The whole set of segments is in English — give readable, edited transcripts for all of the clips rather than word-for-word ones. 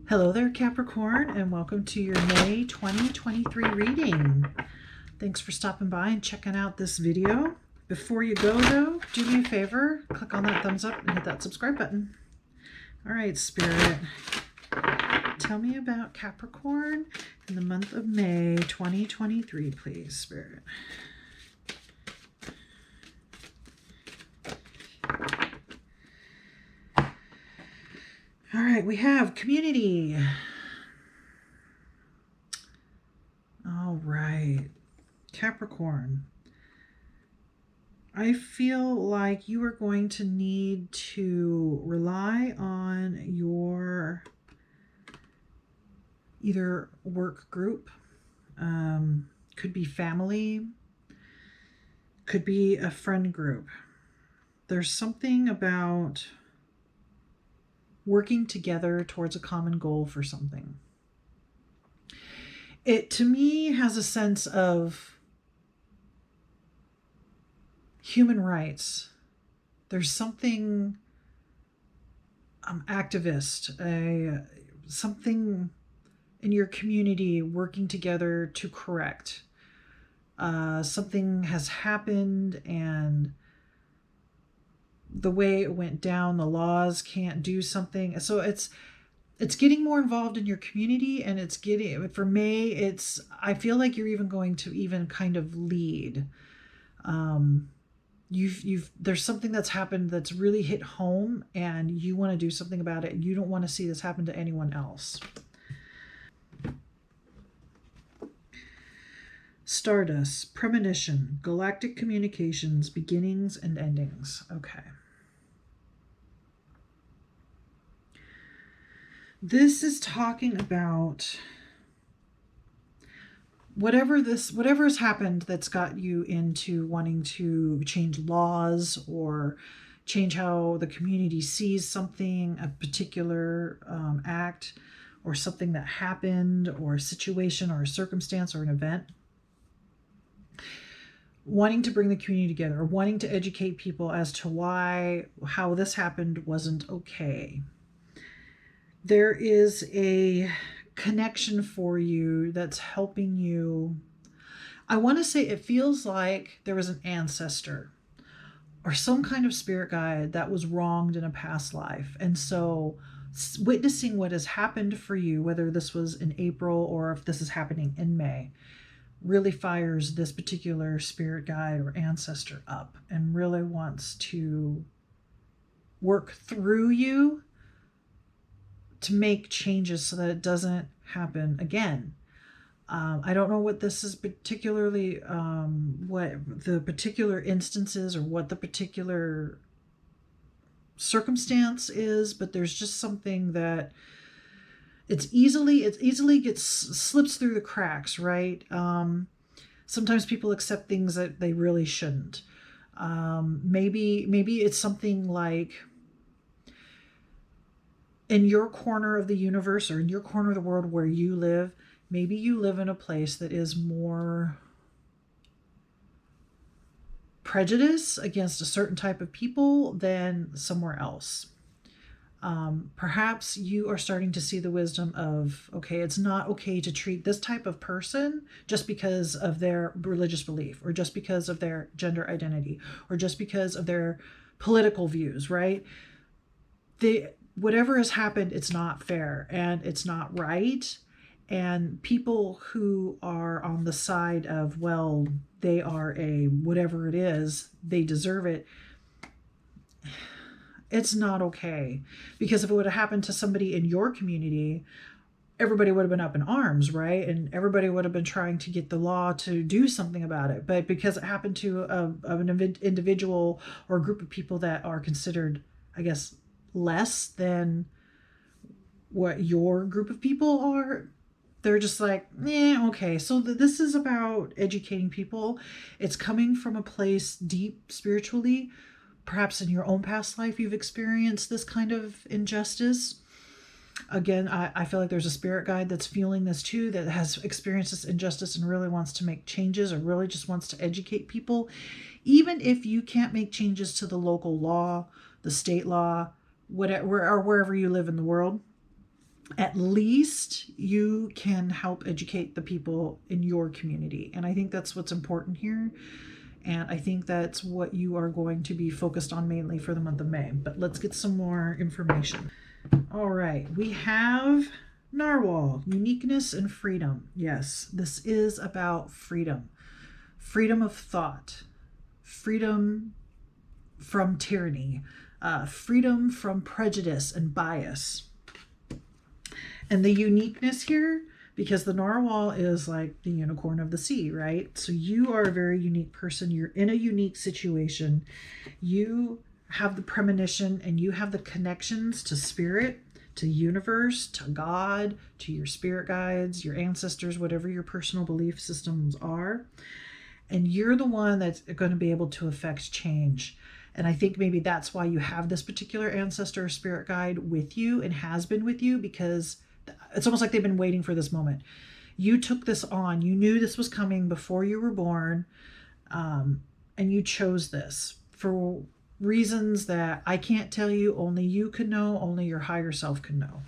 Hello there, Capricorn, and welcome to your May 2023 reading. Thanks for stopping by and checking out this video. Before you go, though, do me a favor, click on that thumbs up and hit that subscribe button. All right, Spirit, tell me about Capricorn in the month of May 2023, please, Spirit. All right, we have community. All right, Capricorn. I feel like you are going to need to rely on your either work group, could be family, could be a friend group. There's something about working together towards a common goal for something. It, to me, has a sense of human rights. There's something activist, something in your community working together to correct. Something has happened and the way it went down, the laws can't do something. So it's getting more involved in your community, and it's getting, for May, I feel like you're even going to even kind of lead. There's something that's happened that's really hit home, and you want to do something about it. You don't want to see this happen to anyone else. Stardust, premonition, galactic communications, beginnings and endings. Okay. This is talking about whatever has happened that's got you into wanting to change laws or change how the community sees something, a particular act or something that happened or a situation or a circumstance or an event. Wanting to bring the community together, or wanting to educate people as to how this happened wasn't okay. There is a connection for you that's helping you. I want to say it feels like there was an ancestor or some kind of spirit guide that was wronged in a past life. And so witnessing what has happened for you, whether this was in April or if this is happening in May, really fires this particular spirit guide or ancestor up and really wants to work through you to make changes so that it doesn't happen again. I don't know what this is particularly, what the particular instances or what the particular circumstance is, but there's just something that it easily slips through the cracks, right? Sometimes people accept things that they really shouldn't. Maybe it's something like in your corner of the universe or in your corner of the world where you live, maybe you live in a place that is more prejudice against a certain type of people than somewhere else. Perhaps you are starting to see the wisdom of, okay, it's not okay to treat this type of person just because of their religious belief or just because of their gender identity or just because of their political views, right? Whatever has happened, it's not fair and it's not right. And people who are on the side of, well, they are whatever it is, they deserve it. It's not okay, because if it would have happened to somebody in your community, everybody would have been up in arms, right? And everybody would have been trying to get the law to do something about it. But because it happened to an individual or a group of people that are considered, I guess, less than what your group of people are, they're just like, okay. So this is about educating people. It's coming from a place deep spiritually. Perhaps in your own past life, you've experienced this kind of injustice. Again, I feel like there's a spirit guide that's feeling this too, that has experienced this injustice and really wants to make changes or really just wants to educate people. Even if you can't make changes to the local law, the state law, whatever, or wherever you live in the world, at least you can help educate the people in your community. And I think that's what's important here. And I think that's what you are going to be focused on mainly for the month of May. But let's get some more information. All right, we have Narwhal, uniqueness and freedom. Yes, this is about freedom. Freedom of thought, freedom from tyranny, freedom from prejudice and bias. And the uniqueness here, because the narwhal is like the unicorn of the sea, right? So you are a very unique person. You're in a unique situation. You have the premonition and you have the connections to spirit, to universe, to God, to your spirit guides, your ancestors, whatever your personal belief systems are. And you're the one that's going to be able to affect change. And I think maybe that's why you have this particular ancestor or spirit guide with you and has been with you, because it's almost like they've been waiting for this moment. You took this on. You knew this was coming before you were born. And you chose this for reasons that I can't tell you. Only you can know. Only your higher self can know.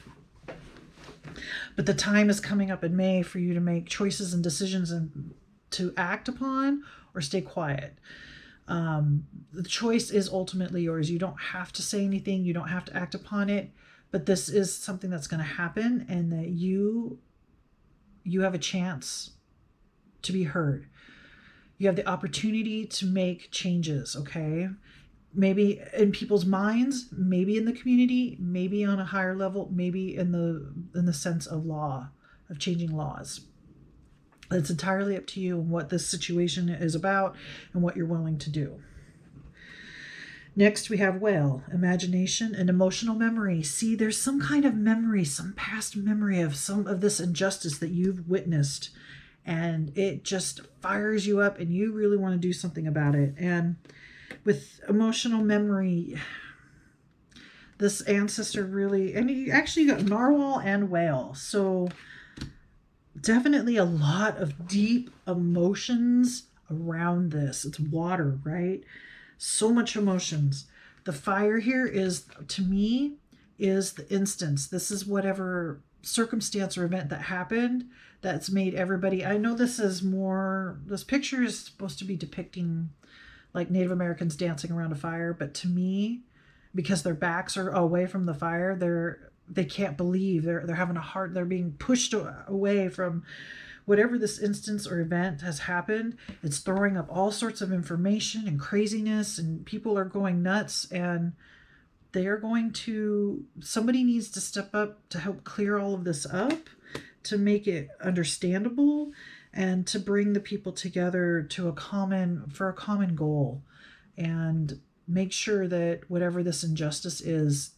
But the time is coming up in May for you to make choices and decisions and to act upon or stay quiet. The choice is ultimately yours. You don't have to say anything. You don't have to act upon it. But this is something that's going to happen, and that you have a chance to be heard. You have the opportunity to make changes, okay? Maybe in people's minds, maybe in the community, maybe on a higher level, maybe in the sense of law, of changing laws. It's entirely up to you and what this situation is about and what you're willing to do. Next, we have whale, imagination and emotional memory. See, there's some kind of memory, some past memory of some of this injustice that you've witnessed, and it just fires you up and you really want to do something about it. And with emotional memory, this ancestor really, and you actually got narwhal and whale. So definitely a lot of deep emotions around this. It's water, right? So much emotions. The fire here is, to me, is the instance. This is whatever circumstance or event that happened that's made everybody. I know this picture is supposed to be depicting like Native Americans dancing around a fire, but to me, because their backs are away from the fire, they can't believe they're having a heart. They're being pushed away from whatever this instance or event has happened. It's throwing up all sorts of information and craziness, and people are going nuts, and somebody needs to step up to help clear all of this up, to make it understandable, and to bring the people together for a common goal, and make sure that whatever this injustice is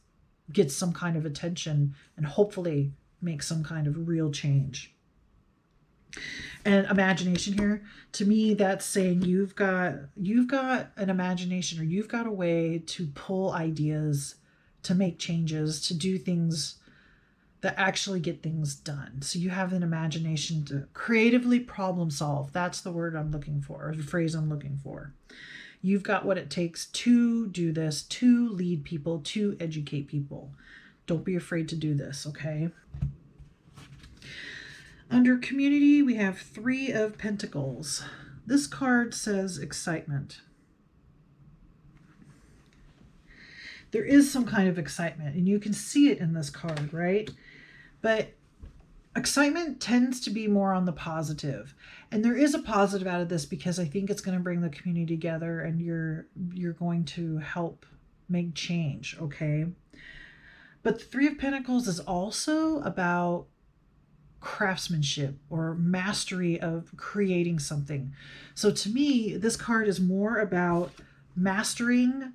gets some kind of attention and hopefully make some kind of real change. And imagination here, to me, that's saying you've got an imagination, or you've got a way to pull ideas, to make changes, to do things that actually get things done. So you have an imagination to creatively problem solve. That's the word I'm looking for, or the phrase I'm looking for. You've got what it takes to do this, to lead people, to educate people. Don't be afraid to do this, okay? Under community, we have 3 of Pentacles. This card says excitement. There is some kind of excitement, and you can see it in this card, right? But excitement tends to be more on the positive. And there is a positive out of this, because I think it's going to bring the community together, and you're going to help make change, okay? But the 3 of Pentacles is also about craftsmanship or mastery of creating something. So to me, this card is more about mastering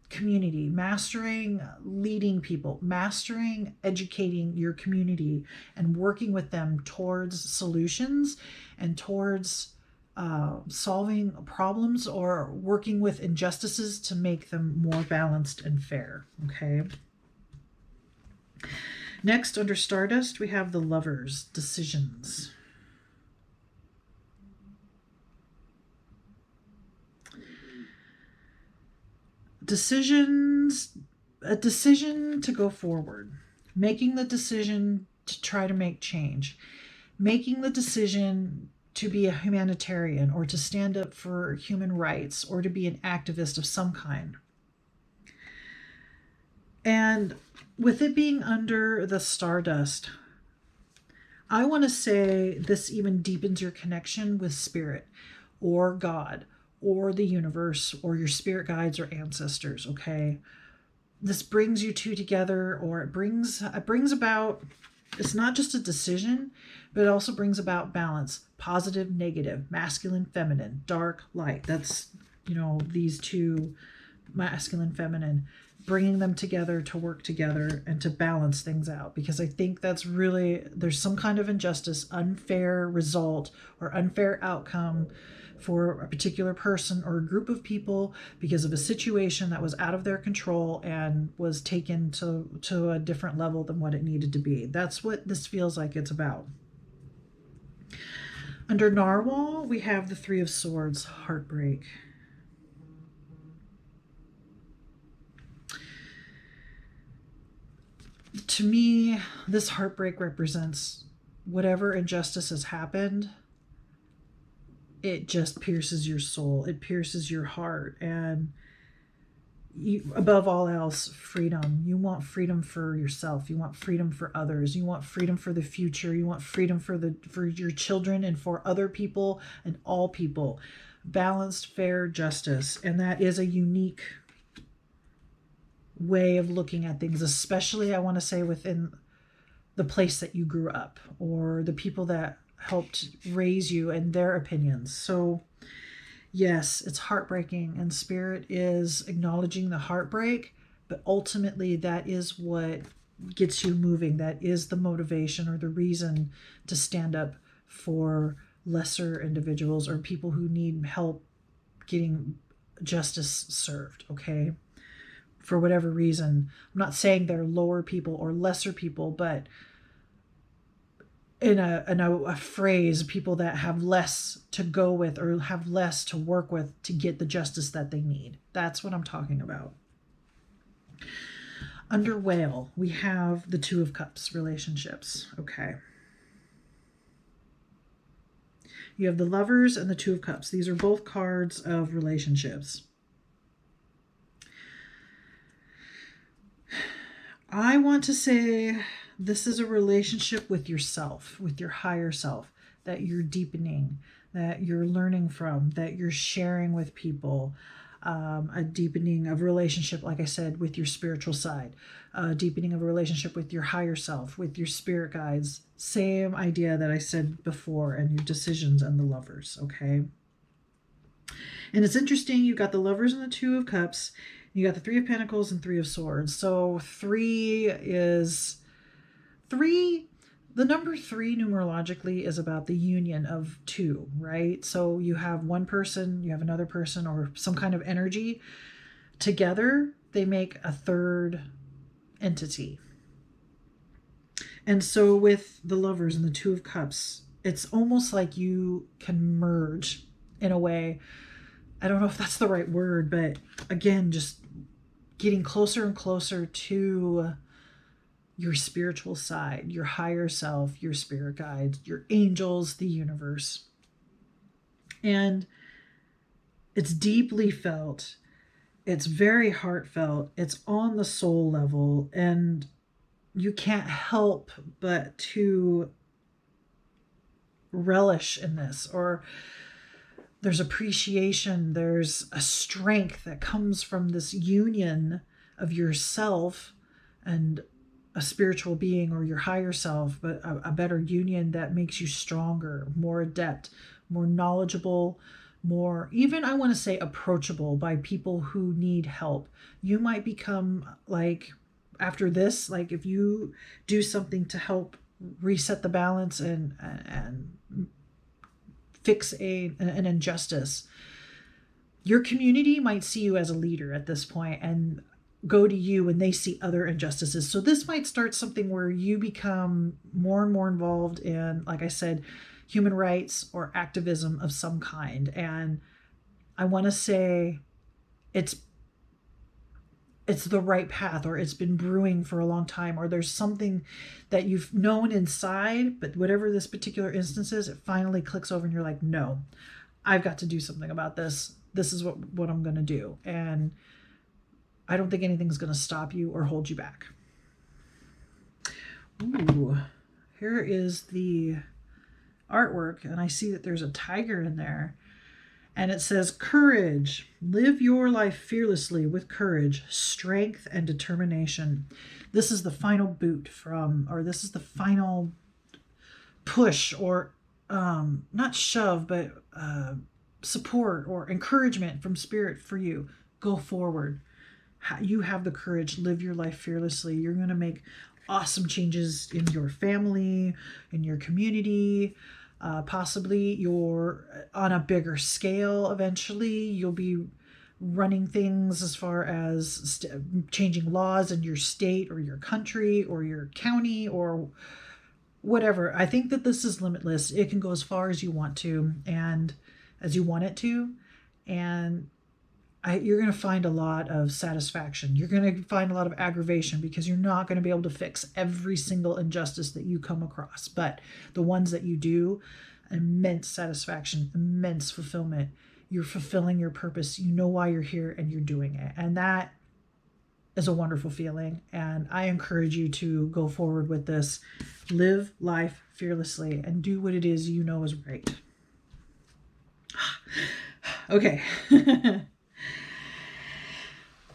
community, mastering leading people, mastering educating your community, and working with them towards solutions and towards solving problems, or working with injustices to make them more balanced and fair. Okay. Next, under Stardust, we have the Lovers, decisions. A decision to go forward, making the decision to try to make change, making the decision to be a humanitarian or to stand up for human rights or to be an activist of some kind. And with it being under the stardust, I want to say this even deepens your connection with spirit or God or the universe or your spirit guides or ancestors, okay? This brings you two together, or it brings about, it's not just a decision, but it also brings about balance, positive, negative, masculine, feminine, dark, light. That's, these two, masculine, feminine, bringing them together to work together and to balance things out, because I think that's really, there's some kind of injustice, unfair result or unfair outcome for a particular person or a group of people because of a situation that was out of their control and was taken to a different level than what it needed to be. That's what this feels like it's about. Under Narwhal, we have the Three of Swords, heartbreak. To me, this heartbreak represents whatever injustice has happened. It just pierces your soul. It pierces your heart. And you, above all else, freedom. You want freedom for yourself. You want freedom for others. You want freedom for the future. You want freedom for your children and for other people and all people. Balanced, fair justice. And that is a unique way of looking at things, especially, I want to say, within the place that you grew up or the people that helped raise you and their opinions. So yes, it's heartbreaking, and spirit is acknowledging the heartbreak, but ultimately that is what gets you moving. That is the motivation or the reason to stand up for lesser individuals or people who need help getting justice served, okay? For whatever reason. I'm not saying they're lower people or lesser people, but in a phrase, people that have less to go with or have less to work with to get the justice that they need. That's what I'm talking about. Under Whale, we have the Two of Cups, relationships. Okay. You have the Lovers and the Two of Cups. These are both cards of relationships. I want to say this is a relationship with yourself, with your higher self, that you're deepening, that you're learning from, that you're sharing with people. A deepening of relationship, like I said, with your spiritual side, a deepening of a relationship with your higher self, with your spirit guides. Same idea that I said before, and your decisions and the Lovers, okay? And it's interesting, you got the Lovers and the Two of Cups. You got the Three of Pentacles and Three of Swords. So the number 3 numerologically is about the union of two, right? So you have one person, you have another person, or some kind of energy. Together, they make a third entity. And so with the Lovers and the Two of Cups, it's almost like you can merge in a way. I don't know if that's the right word, but again, just getting closer and closer to your spiritual side, your higher self, your spirit guides, your angels, the universe. And it's deeply felt. It's very heartfelt. It's on the soul level. And you can't help but to relish in this, or there's appreciation, there's a strength that comes from this union of yourself and a spiritual being or your higher self, but a better union that makes you stronger, more adept, more knowledgeable, more, even I want to say approachable by people who need help. You might become, like, after this, like if you do something to help reset the balance and fix an injustice, your community might see you as a leader at this point and go to you when they see other injustices. So this might start something where you become more and more involved in, like I said, human rights or activism of some kind. And I want to say it's it's the right path, or it's been brewing for a long time, or there's something that you've known inside, but whatever this particular instance is, it finally clicks over and you're like, no, I've got to do something about this. This is what I'm going to do. And I don't think anything's going to stop you or hold you back. Ooh, here is the artwork, and I see that there's a tiger in there. And it says, courage. Live your life fearlessly with courage, strength, and determination. This is the final boot or this is the final push, or not shove, but support or encouragement from Spirit for you. Go forward. You have the courage. Live your life fearlessly. You're going to make awesome changes in your family, in your community. Possibly you're on a bigger scale eventually. You'll be running things as far as changing laws in your state or your country or your county or whatever. I think that this is limitless. It can go as far as you want to and as you want it to. And you're going to find a lot of satisfaction. You're going to find a lot of aggravation because you're not going to be able to fix every single injustice that you come across. But the ones that you do, immense satisfaction, immense fulfillment. You're fulfilling your purpose. You know why you're here and you're doing it. And that is a wonderful feeling. And I encourage you to go forward with this. Live life fearlessly and do what it is you know is right. Okay.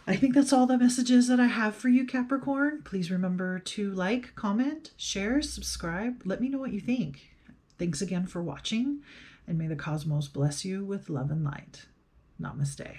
I think that's all the messages that I have for you, Capricorn. Please remember to like, comment, share, subscribe. Let me know what you think. Thanks again for watching, and may the cosmos bless you with love and light. Namaste.